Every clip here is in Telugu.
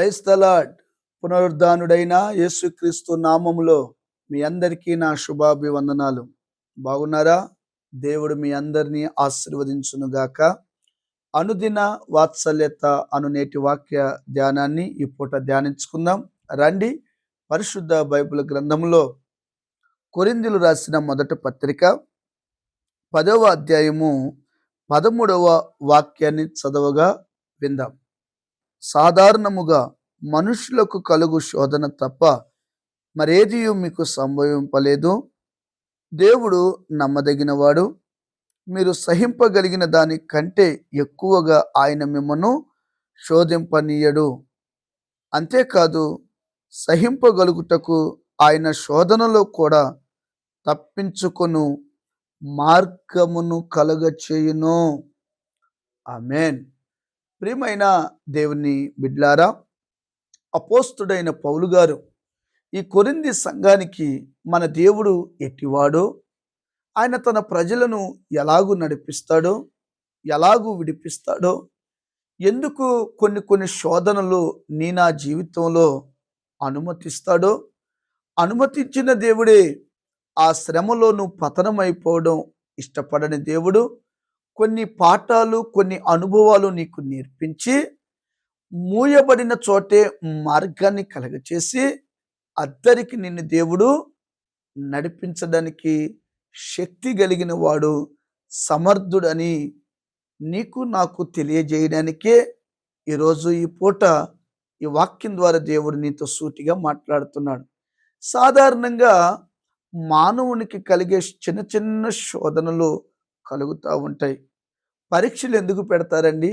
Praise the lord. పునరుద్ధానుడైన యేసుక్రీస్తు నామములో మీ అందరికీ నా శుభాభివందనాలు. బాగున్నారా? దేవుడు మీ అందరినీ ఆశీర్వదించునుగాక. అనుదిన వాత్సల్యత అను నేటి వాక్య ధ్యానాన్ని ఈ పూట ధ్యానించుకుందాం. రండి, పరిశుద్ధ బైబిల్ గ్రంథంలో కొరింథీయులు రాసిన మొదటి పత్రిక 10వ అధ్యాయము 13వ వాక్యాన్ని చదవగా విందాం. సాధారణముగా మనుషులకు కలుగు శోధన తప్ప మరేది మీకు సంభవింపలేదు. దేవుడు నమ్మదగినవాడు. మీరు సహింపగలిగిన దాని కంటే ఎక్కువగా ఆయన మిమ్మను శోధింపనీయడు. అంతేకాదు, సహింపగలుగుటకు ఆయన శోధనలో కూడా తప్పించుకొను మార్గమును కలుగచేయును. ఆమేన్. ప్రియమైన దేవుని బిడ్లారా, అపోస్తుడైన పౌలు గారు ఈ కొరింథీ సంఘానికి మన దేవుడు ఎట్టివాడో, ఆయన తన ప్రజలను ఎలాగూ నడిపిస్తాడో, ఎలాగూ విడిపిస్తాడో, ఎందుకు కొన్ని శోధనలు నా జీవితంలో అనుమతిస్తాడో, అనుమతించిన దేవుడే ఆ శ్రమలోను పతనమైపోవడం ఇష్టపడని దేవుడు కొన్ని పాఠాలు, కొన్ని అనుభవాలు నీకు నేర్పించి మూయబడిన చోటే మార్గాన్ని కలగచేసి అద్దరికి నిన్ను దేవుడు నడిపించడానికి శక్తి కలిగిన వాడు, సమర్థుడని నీకు నాకు తెలియజేయడానికే ఈరోజు ఈ పూట ఈ వాక్యం ద్వారా దేవుడు నీతో సూటిగా మాట్లాడుతున్నాడు. సాధారణంగా మానవునికి కలిగే చిన్న చిన్న శోధనలు కలుగుతూ ఉంటాయి. పరీక్షలు ఎందుకు పెడతారండి?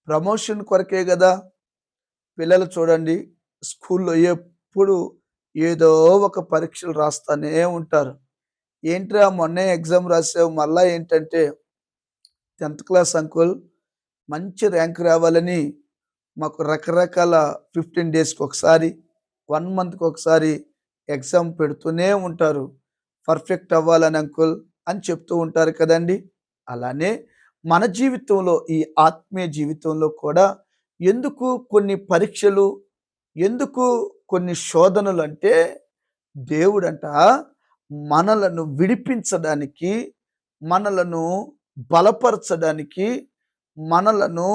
ప్రమోషన్ కొరకే కదా. పిల్లలు చూడండి, స్కూల్లో ఎప్పుడు ఏదో ఒక పరీక్షలు రాస్తూనే ఉంటారు. ఏంట్రా మొన్నే ఎగ్జామ్ రాసావు, మళ్ళా ఏంటంటే 10th క్లాస్ అంకుల్ మంచి ర్యాంక్ రావాలని మాకు రకరకాల 15 డేస్కి ఒకసారి, 1 మంత్కి ఒకసారి ఎగ్జామ్ పెడుతూనే ఉంటారు. పర్ఫెక్ట్ అవ్వాలని అంకుల్ అని చెప్తూ ఉంటారు కదండి. అలానే మన జీవితంలో, ఈ ఆత్మీయ జీవితంలో కూడా ఎందుకు కొన్ని పరీక్షలు, ఎందుకు కొన్ని శోధనలు అంటే, దేవుడంట మనలను విడిపించడానికి, మనలను బలపరచడానికి, మనలను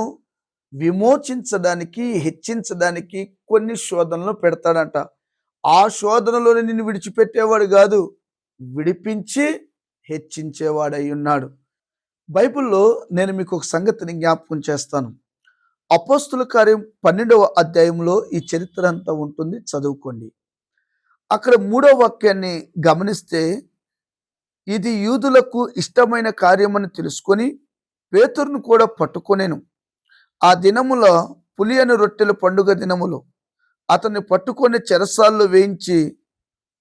విమోచించడానికి, హెచ్చించడానికి కొన్ని శోధనలు పెడతాడంట. ఆ శోధనలోనే నిన్ను విడిచిపెట్టేవాడు కాదు, విడిపించి హెచ్చించేవాడై ఉన్నాడు. బైబిల్లో నేను మీకు ఒక సంగతిని జ్ఞాపకం చేస్తాను. అపోస్తుల కార్యం 12వ అధ్యాయంలో ఈ చరిత్ర అంతా ఉంటుంది, చదువుకోండి. అక్కడ 3వ వాక్యాన్ని గమనిస్తే, ఇది యూదులకు ఇష్టమైన కార్యమని తెలుసుకొని పేతురును కూడా పట్టుకొనేను. ఆ దినముల పులియని రొట్టెల పండుగ దినములో అతన్ని పట్టుకొని చెరసాల్లో వేయించి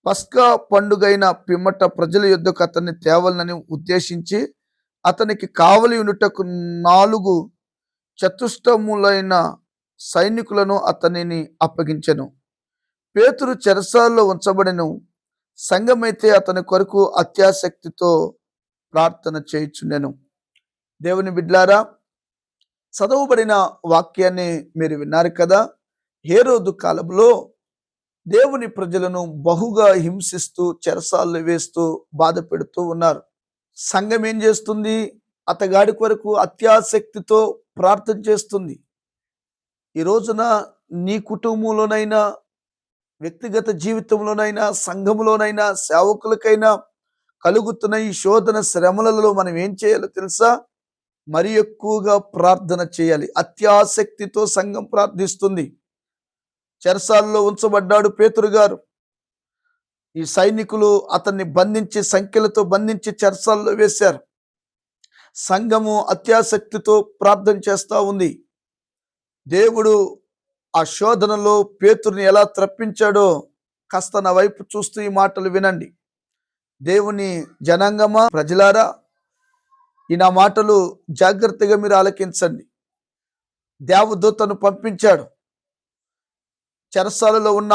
పస్కా పండుగైన పిమ్మట ప్రజల యొద్దకు అతన్ని తేవాలని ఉద్దేశించి అతనికి కావలి ఉండుటకు 4 చతుష్టములైన సైనికులను అతనిని అప్పగించెను. పేతురు చెరసాల్లో ఉంచబడెను. సంఘమైతే అతని కొరకు అత్యాసక్తితో ప్రార్థన చేయుచుండెను. దేవుని బిడ్లారా, చదవబడిన వాక్యాన్ని మీరు విన్నారు కదా. హేరోదు కాలంలో దేవుని ప్రజలను బహుగా హింసిస్తూ, చెరసాల్లో వేస్తూ, బాధ పెడుతూ ఉన్నారు. సంఘం ఏం చేస్తుంది? అతగాడి కొరకు అత్యాసక్తితో ప్రార్థన చేస్తుంది. ఈ రోజున నీ కుటుంబంలోనైనా, వ్యక్తిగత జీవితంలోనైనా, సంఘంలోనైనా, సేవకులకైనా కలుగుతున్న ఈ శోధన శ్రమలలో మనం ఏం చేయాలో తెలుసా? మరి ఎక్కువగా ప్రార్థన చేయాలి. అత్యాసక్తితో సంఘం ప్రార్థిస్తుంది. చెరసాల్లో ఉంచబడ్డాడు పేతురు గారు. ఈ సైనికులు అతన్ని బంధించి, సంఖ్యలతో బంధించి చెరసాల్లో వేశారు. సంఘము అత్యాసక్తితో ప్రార్థన చేస్తూ ఉంది. దేవుడు ఆ శోధనలో పేతురుని ఎలా తప్పించాడో కాస్త నా వైపు చూస్తూ ఈ మాటలు వినండి. దేవుని జనాంగమా, ప్రజలారా, ఈ నా మాటలు జాగ్రత్తగా మీరు ఆలకించండి. దేవదూతను పంపించాడు. చెరసాలలో ఉన్న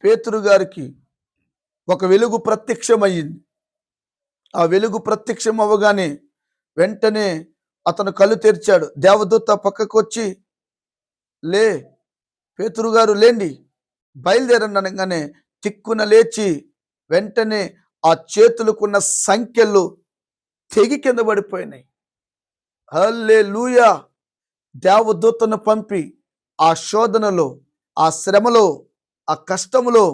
పేతురు గారికి ఒక వెలుగు ప్రత్యక్షమయ్యింది. ఆ వెలుగు ప్రత్యక్షం అవ్వగానే వెంటనే అతను కళ్ళు తెరిచాడు. దేవదూత పక్కకు వచ్చి, లే, పేతురు గారు లేండి, బయలుదేరండి అనగానే తిక్కున లేచి వెంటనే ఆ చేతులకున్న సంఖ్యలు తెగి కింద పడిపోయినాయి. హల్లెలూయా! దేవదూతను పంపి ఆ శోధనలో, ఆ శ్రమలో, ఆ కష్టములో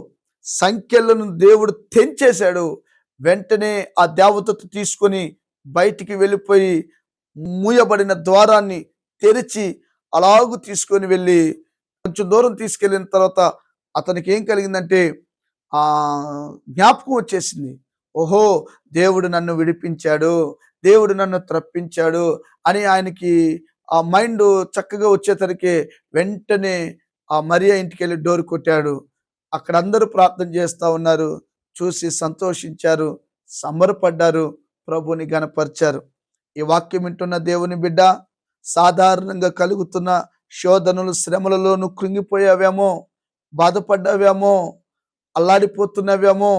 సంఖ్యలను దేవుడు తెంచేశాడు. వెంటనే ఆ దేవదూత తీసుకొని బయటికి వెళ్ళిపోయి మూయబడిన ద్వారాన్ని తెరిచి అలాగు తీసుకొని వెళ్ళి కొంచెం దూరం తీసుకెళ్ళిన తర్వాత అతనికి ఏం కలిగిందంటే ఆ జ్ఞాపకం వచ్చేసింది. ఓహో! దేవుడు నన్ను విడిపించాడు, దేవుడు నన్ను తప్పించాడు అని ఆయనకి ఆ మైండ్ చక్కగా వచ్చేసరికి వెంటనే ఆ మరియా ఇంటికెళ్ళి డోర్ కొట్టాడు. అక్కడ అందరూ ప్రార్థన చేస్తా ఉన్నారు. చూసి సంతోషించారు, సంబరపడ్డారు, ప్రభుని గనపరిచారు. ఈ వాక్యం వింటున్న దేవుని బిడ్డ, సాధారణంగా కలుగుతున్న శోధనలు, శ్రమలలో నువ్వు కృంగిపోయావేమో, బాధపడ్డావేమో, అల్లాడిపోతున్నవేమో.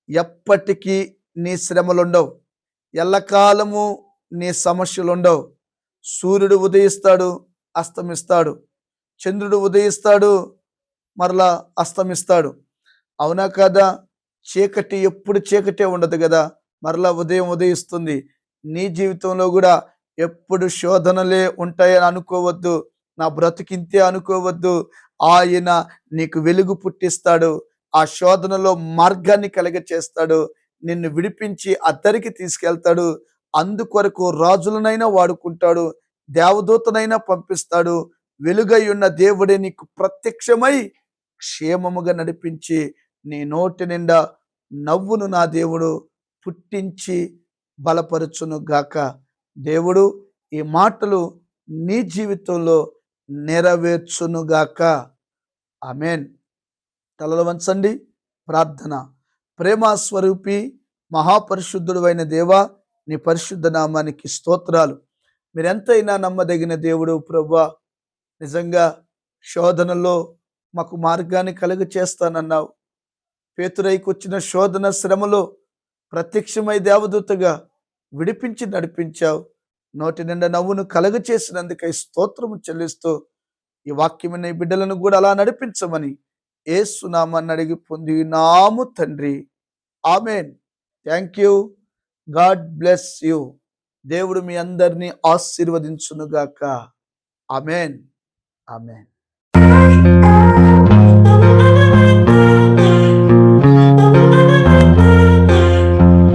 ఎప్పటికీ నీ శ్రమలుండవు, ఎల్లకాలము నీ సమస్యలుండవు. సూర్యుడు ఉదయిస్తాడు, అస్తమిస్తాడు. చంద్రుడు ఉదయిస్తాడు, మరలా అస్తమిస్తాడు. అవునా కాదా? చీకటి ఎప్పుడు చీకటే ఉండదు కదా, మరలా ఉదయం ఉదయిస్తుంది. నీ జీవితంలో కూడా ఎప్పుడు శోధనలే ఉంటాయని అనుకోవద్దు. నా బ్రతికింతే అనుకోవద్దు. ఆయన నీకు వెలుగు పుట్టిస్తాడు. ఆ శోధనలో మార్గాన్ని కలగ చేస్తాడు. నిన్ను విడిపించి అద్దరికి తీసుకెళ్తాడు. అందుకొరకు రాజులనైనా వాడుకుంటాడు, దేవదూతనైనా పంపిస్తాడు. వెలుగై ఉన్న దేవుడే నీకు ప్రత్యక్షమై క్షేమముగా నడిపించి నీ నోటి నిండా నవ్వును నా దేవుడు పుట్టించి బలపరచును గాక. దేవుడు ఈ మాటలు నీ జీవితంలో నెరవేర్చునుగాక. ఆమేన్. తలలు వంచండి, ప్రార్థన. ప్రేమ స్వరూపి, మహాపరిశుద్ధుడు అయిన దేవా, నీ పరిశుద్ధ నామానికి స్తోత్రాలు. మీరెంతైనా నమ్మదగిన దేవుడు ప్రభువా. నిజంగా శోధనలో మాకు మార్గాన్ని కలుగ చేస్తానన్నావు. పేతురైకి వచ్చిన శోధన శ్రమలో ప్రత్యక్షమై దేవదూతగా విడిపించి నడిపించావు. నోటి నిండా నవ్వును కలుగ చేసినందుకై స్తోత్రము చెల్లిస్తూ ఈ వాక్యమైన ఈ బిడ్డలను కూడా అలా నడిపించమని యేసు నామమున అడిగి పొందినాము తండ్రి. ఆమేన్. Thank you. God bless you. దేవుడు మీ అందరినీ ఆశీర్వదించునుగాక. ఆమేన్. ఆమేన్.